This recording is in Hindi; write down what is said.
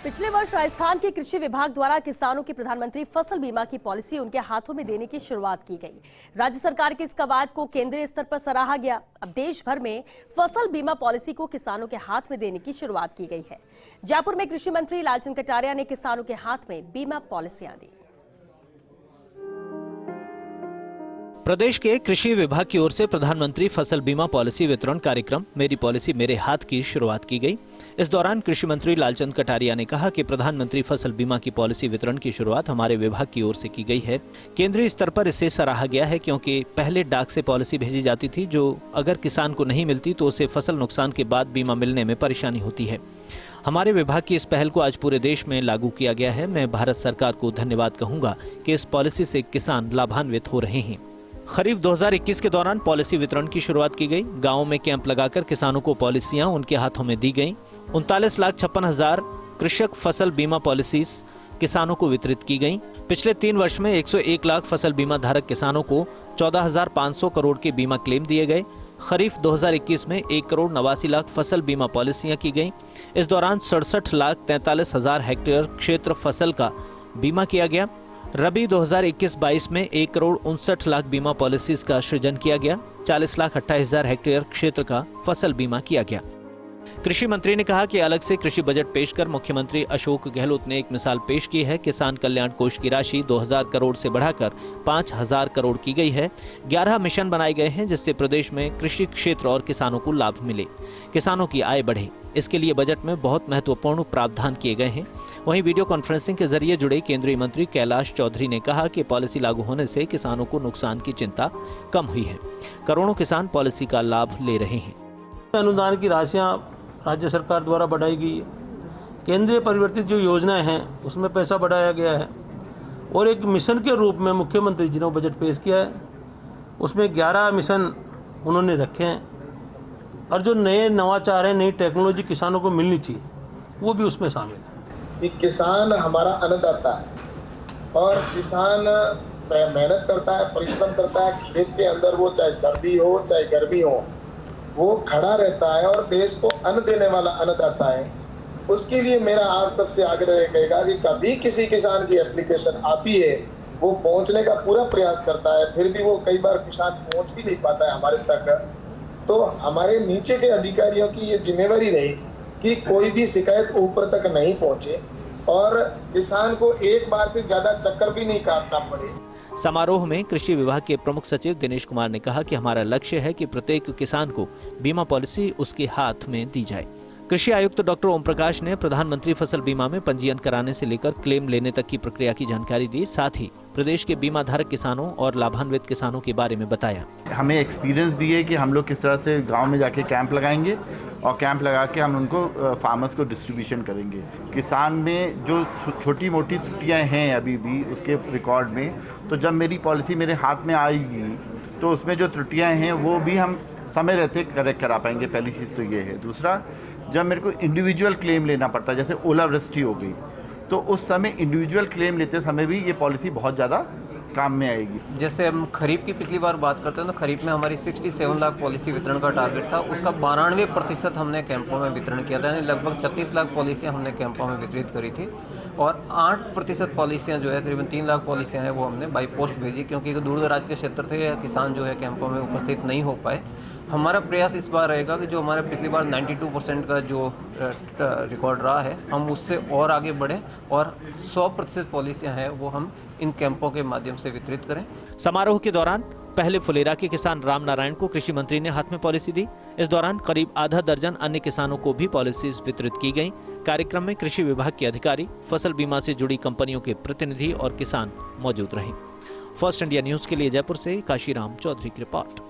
पिछले वर्ष राजस्थान के कृषि विभाग द्वारा किसानों की प्रधानमंत्री फसल बीमा की पॉलिसी उनके हाथों में देने की शुरुआत की गई। राज्य सरकार के इस कवायद को केंद्रीय स्तर पर सराहा गया। अब देश भर में फसल बीमा पॉलिसी को किसानों के हाथ में देने की शुरुआत की गई है। जयपुर में कृषि मंत्री लालचंद कटारिया ने किसानों के हाथ में बीमा पॉलिसियां दी। प्रदेश के कृषि विभाग की ओर से प्रधानमंत्री फसल बीमा पॉलिसी वितरण कार्यक्रम मेरी पॉलिसी मेरे हाथ की शुरुआत की गई। इस दौरान कृषि मंत्री लालचंद कटारिया ने कहा कि प्रधानमंत्री फसल बीमा की पॉलिसी वितरण की शुरुआत हमारे विभाग की ओर से की गई है। केंद्रीय स्तर पर इसे सराहा गया है क्योंकि पहले डाक से पॉलिसी भेजी जाती थी, जो अगर किसान को नहीं मिलती तो उसे फसल नुकसान के बाद बीमा मिलने में परेशानी होती है। हमारे विभाग की इस पहल को आज पूरे देश में लागू किया गया है। मैं भारत सरकार को धन्यवाद कहूंगा कि इस पॉलिसी से किसान लाभान्वित हो रहे हैं। खरीफ 2021 के दौरान पॉलिसी वितरण की शुरुआत की गई। गांवों में कैंप लगाकर किसानों को पॉलिसियां उनके हाथों में दी गईं। 39,56,000 कृषक फसल बीमा पॉलिसीज किसानों को वितरित की गईं। पिछले 3 वर्ष में 101 लाख फसल बीमा धारक किसानों को 14,500 करोड़ के बीमा क्लेम दिए गए। खरीफ 2021 में 1,89,00,000 फसल बीमा पॉलिसियां की गईं। इस दौरान 67,43,000 हेक्टेयर क्षेत्र फसल का बीमा किया गया। रबी 2021-22 में 1,59,00,000 बीमा पॉलिसीज का सृजन किया गया। 40,28,000 हेक्टेयर क्षेत्र का फसल बीमा किया गया। कृषि मंत्री ने कहा कि अलग से कृषि बजट पेश कर मुख्यमंत्री अशोक गहलोत ने एक मिसाल पेश की है। किसान कल्याण कोष की राशि 2,000 करोड़ से बढ़ाकर 5,000 करोड़ की गई है। 11 मिशन बनाए गए हैं जिससे प्रदेश में कृषि क्षेत्र और किसानों को लाभ मिले, किसानों की आय बढ़े। इसके लिए बजट में बहुत महत्वपूर्ण प्रावधान किए गए हैं। वहीं वीडियो कॉन्फ्रेंसिंग के जरिए जुड़े केंद्रीय मंत्री कैलाश चौधरी ने कहा कि पॉलिसी लागू होने से किसानों को नुकसान की चिंता कम हुई है। करोड़ों किसान पॉलिसी का लाभ ले रहे हैं। अनुदान की राशियां राज्य सरकार द्वारा बढ़ाई गई है। केंद्रीय परिवर्तित जो योजनाएं हैं उसमें पैसा बढ़ाया गया है और एक मिशन के रूप में मुख्यमंत्री जी ने बजट पेश किया है। उसमें 11 मिशन उन्होंने रखे हैं और जो नए नवाचार हैं, नई टेक्नोलॉजी किसानों को मिलनी चाहिए, वो भी उसमें शामिल है। कि किसान हमारा अन्नदाता है और किसान मेहनत करता है, परिश्रम करता है। खेत के अंदर वो चाहे सर्दी हो चाहे गर्मी हो, वो खड़ा रहता है और देश को अन्न देने वाला अन्नदाता है। उसके लिए मेरा आप सबसे आग्रह रहेगा कि कभी किसी किसान की एप्लीकेशन आती है, वो पहुंचने का पूरा प्रयास करता है, फिर भी वो कई बार किसान पहुंच भी नहीं पाता है हमारे तक। तो हमारे नीचे के अधिकारियों की ये जिम्मेवारी रही कि कोई भी शिकायत ऊपर तक नहीं पहुंचे और किसान को एक बार से ज्यादा चक्कर भी नहीं काटना पड़े। समारोह में कृषि विभाग के प्रमुख सचिव दिनेश कुमार ने कहा कि हमारा लक्ष्य है कि प्रत्येक किसान को बीमा पॉलिसी उसके हाथ में दी जाए। कृषि आयुक्त डॉक्टर ओम प्रकाश ने प्रधानमंत्री फसल बीमा में पंजीयन कराने से लेकर क्लेम लेने तक की प्रक्रिया की जानकारी दी। साथ ही प्रदेश के बीमा धारक किसानों और लाभान्वित किसानों के बारे में बताया। हमें एक्सपीरियंस भी है कि हम लोग किस तरह से गांव में जाके कैंप लगाएंगे और कैंप लगा के हम उनको फार्मर्स को डिस्ट्रीब्यूशन करेंगे। किसान में जो छोटी मोटी त्रुटियां हैं अभी भी उसके रिकॉर्ड में, तो जब मेरी पॉलिसी मेरे हाथ में आएगी तो उसमें जो त्रुटियां हैं वो भी हम समय रहते करेक्ट करा पाएंगे। पहली चीज़ तो ये है। दूसरा, जब मेरे को इंडिविजुअल क्लेम लेना पड़ता है, जैसे ओलावृष्टि हो गई, तो उस समय इंडिविजुअल क्लेम लेते समय भी ये पॉलिसी बहुत ज़्यादा काम में आएगी। जैसे हम खरीफ की पिछली बार बात करते हैं तो खरीफ में हमारी 67 लाख पॉलिसी वितरण का टारगेट था। उसका 92% हमने कैंपों में वितरण किया था, यानी लगभग 36 लाख पॉलिसियाँ हमने कैंपों में वितरित करी थी और 8% पॉलिसियाँ जो है, करीबन 3 लाख पॉलिसियाँ हैं, वो हमने बाई पोस्ट भेजी क्योंकि दूर दराज के क्षेत्र थे या किसान जो है कैंपों में उपस्थित नहीं हो पाए। हमारा प्रयास इस बार रहेगा कि जो हमारे पिछली बार 92% का जो रिकॉर्ड रहा है, हम उससे और आगे बढ़ें और 100% पॉलिसियां हैं वो हम इन कैंपों के माध्यम से वितरित करें। समारोह के दौरान पहले फुलेरा के किसान राम नारायण को कृषि मंत्री ने हाथ में पॉलिसी दी। इस दौरान करीब आधा दर्जन अन्य किसानों को भी पॉलिसीज वितरित की गईं। कार्यक्रम में कृषि विभाग के अधिकारी, फसल बीमा से जुड़ी कंपनियों के प्रतिनिधि और किसान मौजूद रहे। फर्स्ट इंडिया न्यूज के लिए जयपुर से काशीराम चौधरी की रिपोर्ट।